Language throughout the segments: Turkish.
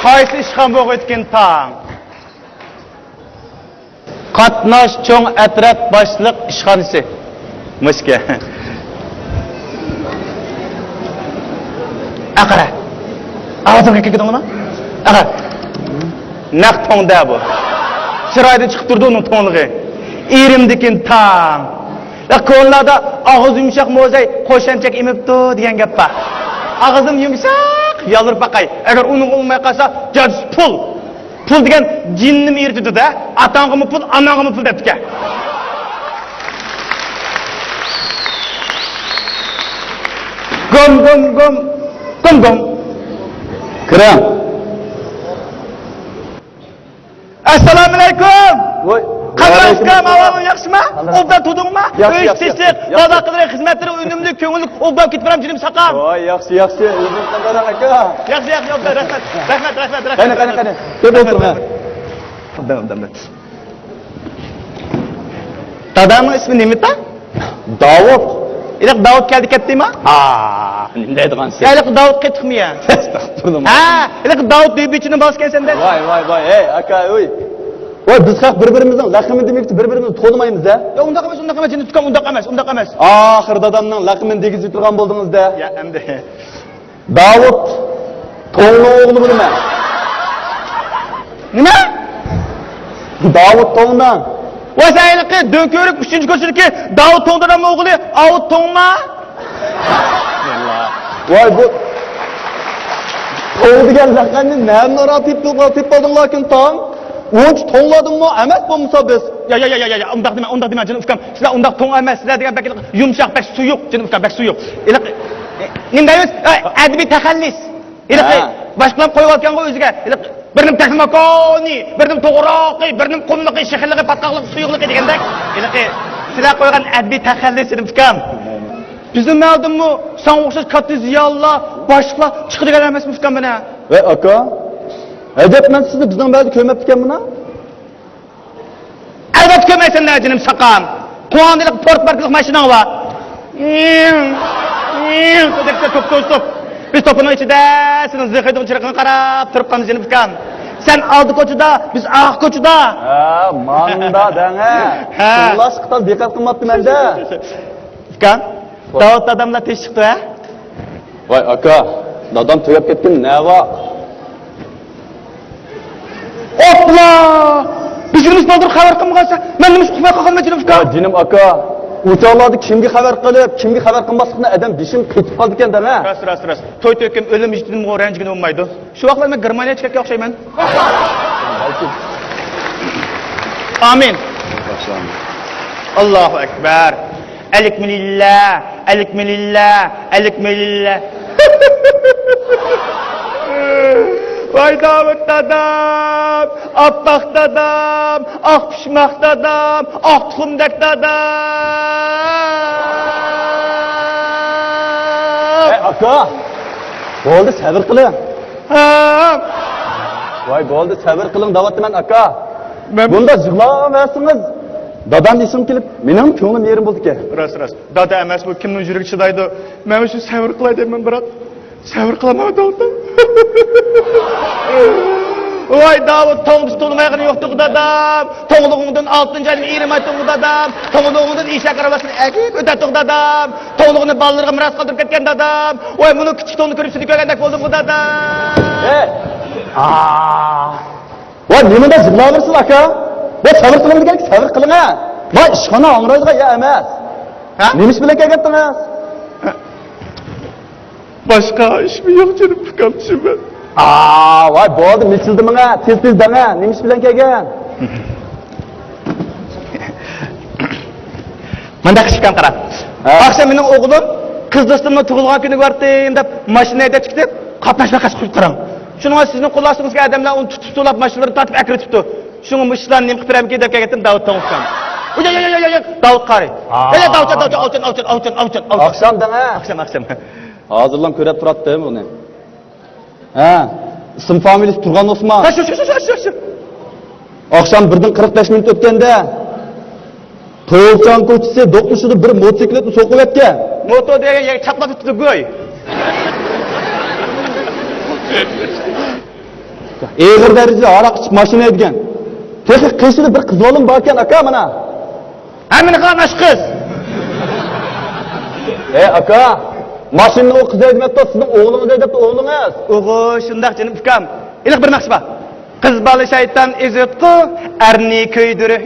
qaysi ishxon bo'lib o'tgan tong? Qatnash cho'ng atraf boshliq ishxonasi. Mushka. Aqara. Ağzımga kelganmi? Aqara. Naq tongda bu. Chiroyda chiqib turdi uning tongligi. Erimdikin tang. La ko'llarda og'iz yumshoq mo'zay qo'shanchak emibdi degan gap bor. Og'izim yumshoq, yalır baqay. Agar uning olmay qolsa, jaj pul. Pul degan jinni eritdi-da. Atang'imi pul, anang'imi pul debdi. Gom. Kiram. Assalomu alaykum. Voy. Qamashkam avvalin yaxshimi? Obdan tudingmi? Uy tinchlik, bola qilgan xizmatlari unumli, ko'ngilli obdan ketib ham jinim saqam. Voy, yaxshi. O'zing qanday aka? Yaxshi, obdan rahmat. Qani. O'tirma. Obdan. Dadamning ismi nima? Davud. İlk Davud geldi ketdimi? Ne deydigan sen? İlk Davud ketdimi ya? Estağfurullah. İlk Davud büyübüçünü basken senden. Vay. Hey aka, oy. Oy, biz haq bir-birimizning laqimini demekti, bir-birimizni to'nimaymiz da. Ya undaq emas, seni tutgan undaq emas. Axir dadamning laqimini degizib turgan bo'ldingiz da. Ya endi. Davud to'ngli o'g'li bilman. Nima? Davud to'ngdan. Voy sen ilki dönkörük 3. ko'chidagi Davud to'ngdan o'g'li, Avud to'ngma? Voy bu to'ng degan laqamni nima ratib bo'lding lekin tong? O'nch to'ngladingmi? Emas bo'lmasa biz. Ya, undaq dema canım ufkam. Sizlar undaq to'ng emas, sizlar degan bak yumshoq, bak suyuq, canım ufkam, bak suyuq. Ilq nima deymiz? Adbiy taxallis. Ilq boshqalar qo'yib olgan o'ziga. Ilq birnim texnikoni, birnim to'g'roqi, birnim qumliqi, shahirligi, patqoqliq, suyuqligi degandek. Ilq sizlar qo'ygan adbiy taxallis canım ufkam. Bizim ma'lummi, sen o'xshash katta ziyonlar, boshqalar chiqadigan emas ufkam mana. Voy aka, ajab men sizni bizning balda ko'rmabdi ekanman. Albatta ko'maysanlar jinim saqam. Quvondilik portparklik mashinang bor. Top. Biz topning ichida seni zixayda uchiraqqa qarab turibmiz jinim ukam. Sen oldi ko'chada, biz oq ko'chada. Manda danga. Xullas qital diqqat qilmabdi menda. Ukam, Davud odamlar tez chiqdi, ha? Voy aka, dadam tugab ketgan nava. Opla! Bizimiz bo'ldir xabar qilmag'ansa, men nima uxlay qolmayman ukam. Jinim aka, uchoqlarda kimga xabar qilib, kimga xabar qilmaslikni adam beshim ketib qoldi ekan da. Ras. To'y to'kkim o'lim eshitdim, ranjigini bo'lmaydi. Shu vaqtlar men Germaniya chiqakka o'xshayman. Amin. Allahu akbar. Elikmilillah. Vay Davud dadam, appak dadam, ak pişmak dadam, ak tuxumdak dadam. Aka, bo'ldi sabr qiling. Voy bo'ldi sabr qiling davatman aka. Bunda yig'lamaysiz. Dadam esim kelib, mening ko'nglim yerim bo'ldi ekan. Ras. Dada emas bu kimning yuragi chidaydi? Men shu sabr qilay deyman, biroq sabr qilaman Davuddan. Voy Davud, to'ng'is to'lmayg'ini yo'qdi dadam. To'ng'lig'ingdan 6-ayning 20 dadam. To'ng'lig'ingdan eshak arabasini agib o'tatdi dadam. To'ng'lig'ini bolalarga miros qoldirib ketgan dadam. Voy buni kichik to'ngni ko'rib seni ko'rgandek bo'ldim dadam. Voy nimada yig'layapsiz aka? Voy sabr qiling degan, sabr qiling ha. Voy ishxona o'ng'raydigan ya emas. Nima ish bilan kelgansiz? Başka iş mi yok canım fıkamçım ben? Voy bo'ldi, michildim ha, tez danga, nima ish bilan kelgan? Manda qishkan qarab. Akşam mening o'g'lim qiz do'stimning tug'ilgan kuni bordim deb mashinada chiqdi, qatnashma qasib qo'yib qarang. Shuning uchun sizning qo'llashingizga odamlar uni tutib to'lab mashinalarni tortib akiritibdi. Shuning ishlarni nima qilib beramki deb kelgandim Davud to'ng'ishgan. Davud qari. Davud. Akşam danga. Akşam. Hozirlam ko'rib turibdi buni. Ism familiyasi Turg'an Osmon. Shu. Akşam 1:45 minut o'tganda To'ychan ko'chasi do'qishida bir motosikletni so'qib o'tgan. Moto degan chaplab tutdi go'y. Eğer derecede arak içip maşina edgen. Peki kışını bir kız oğlum varken aka bana. Hamini qilgan ash qiz. Aka, maşinni o kız edmekte sizin oğlunuz edipti oğlunuz. O'g'il, shundoq jinim ukam. Iliq bir naqsh bor. Qiz bola shayton ezitqi, arni ko'ydirib,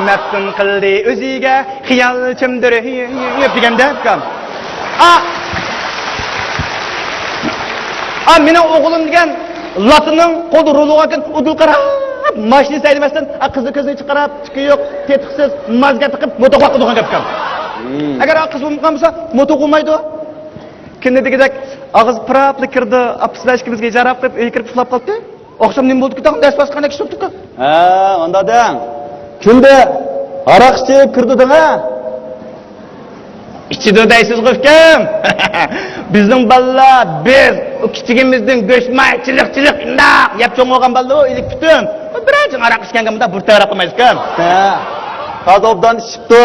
maftun qildi o'ziga, xiyol chimdirib deganda ukam. Mening o'g'lim degan Latıning qo'li ruluga ekan, udul qarab, mashina saylamasdan qizni ko'zini chiqarib, tiki yo'q, tetiqsiz, mazga tiqib, motoqqa qilgan gap ukam. Agar qiz bo'lmagan bo'lsa, moto qo'ymaydi. Kindi degidek og'iz pirapli kirdi, apslashkimizga jarab qilib, uy kirib uxlab qoldi. Oqshom nima bo'ldi ki, dars bosqanda kishi turibdi. Onda deng. Kunda aroq ichib kirdi-da. İçidi deysiz ukam. Bizning balla biz kichigimizning go'shtmaychilik, indaq yeb cho'ng olgan balla o ilik butun. Birazcık aroq ichganga bunda bir taraf qilmaysiz ukam. Toza obdan ichibdi,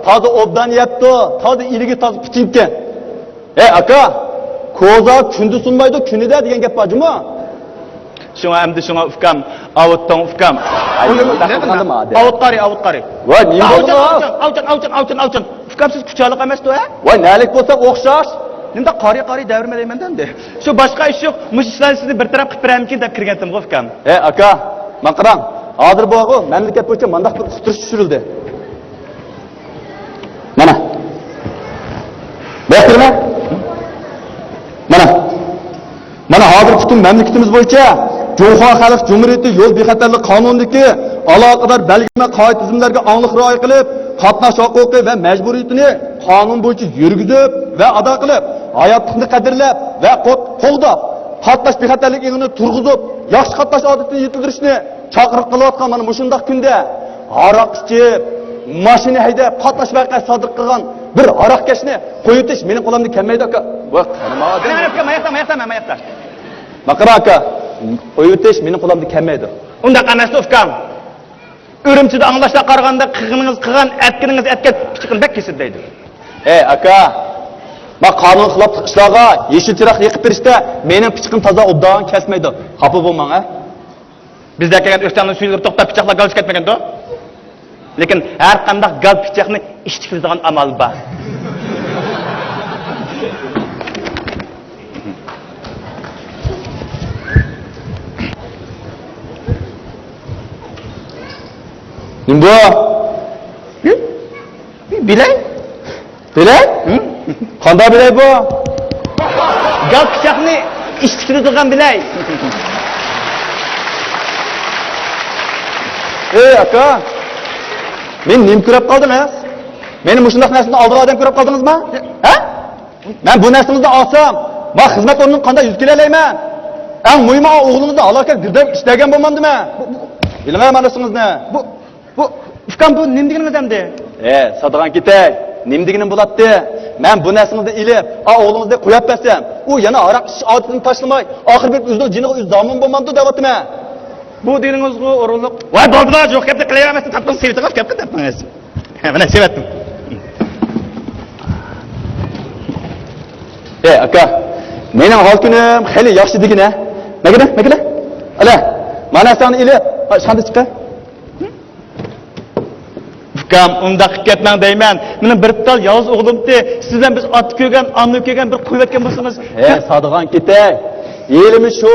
toza obdan yebdi, toza iligi toza putingan. Aka, ko'za kundi sunmaydi, kunida degan gap bormi? Şuna endi şuna ukam, avutdan ukam. Avut qari. Voy, nima bo'ldi? Avutdan. Ukam siz kuchalik emas-ku, ha? Voy, nalik bo'lsa o'xshash. Nimda qari davrma deyman-da. Shu boshqa ish yo'q, mush ishlarni sizni bir taraf qilib beramkin deb kirgandim, ukam. Aka, men qarang. Hozir bu mamlakat bo'yicha mandaq bir qutirish tushirildi. Mana. Bekirme. Mana hozir butun mamlakatimiz bo'yicha Jumhur Xalq Cumhuriyati yo'l bexatarlik qonunidagi aloqador belgilama qoida tizimlarga aniq rioya qilib, qatnash huquqi va majburiyatini qonun bo'yicha yurgizib va ado qilib, hayotni qadrlab va qo'llab, qatnash bexatarligini turg'izib, yaxshi qatnash odatini yetildirishni chaqiriq qilayotgan mana shunday kunda aroq ichib, mashina haydab qatnash voqea sodir qilgan bir aroqkashni qo'yitish mening qo'limda kelmaydi aka. Voy, qanima Mayaqta. Maqra aka, qo'yitish mening qo'limda kelmaydi. Undaq emas, ukam. Ürümçide anlaşla qaraganda qilganingiz qilgan, etkininiz etgan pichiqin bek kesib deydi. Aka, ma qonun xilop ishlarga yeşil chiroq yiqib berishda mening pichiqim toza obdan kesmaydi. Xafa bo'lmang, ha? Bizda kelgan o'shtanni suyilib to'xtab pichoqlar galch ketmagan-da. Lekin har qanday gal pichoqni ishtikiladigan amal bor. Nimbo? Bilay? Qanday bilay bu? Gal pichoqni ishtikiladigan bilay. Aka, men nim ko'rib qoldingiz? Meni mushundaq narsani oldiga odam ko'rib qoldingizmi? Ha? Men bu narsani olsam, men xizmat o'rnidan qanday yuz kelalayman? Eng muhimi o'g'lingizni alokat girdab ishlagan bo'lmandimi? Bilmayman manasingizni. Bu ukam bu nim deganingiz endi? Sadigan ketay. Nim deganim bo'ladi. Men bu narsani ilib, o'g'lingizga qo'yib bersam, u yana aroq ichish odatini tashlamay, oxir bir o'zining jiniga o'zi zomin bo'lmamdi deyaptimi? Bu diningizga o'rinliq. Voy, bo'ldi, yo'q gapni qilavermasdan, tapqin sevib gapni tapdingiz. Mana sevatdim. Aka, mening hol kunim xeyli yaxshi degina. Magida? Ala, mana seni ilib, shanda chiqar. Ukam, undaq ketmang deyman. Mening bir tal yolg'iz o'g'limdi. Sizdan biz ot ko'rgan,onni ko'rgan bir qo'yib etgan bo'lsangiz. Sadigan ketay. Elimiz shu,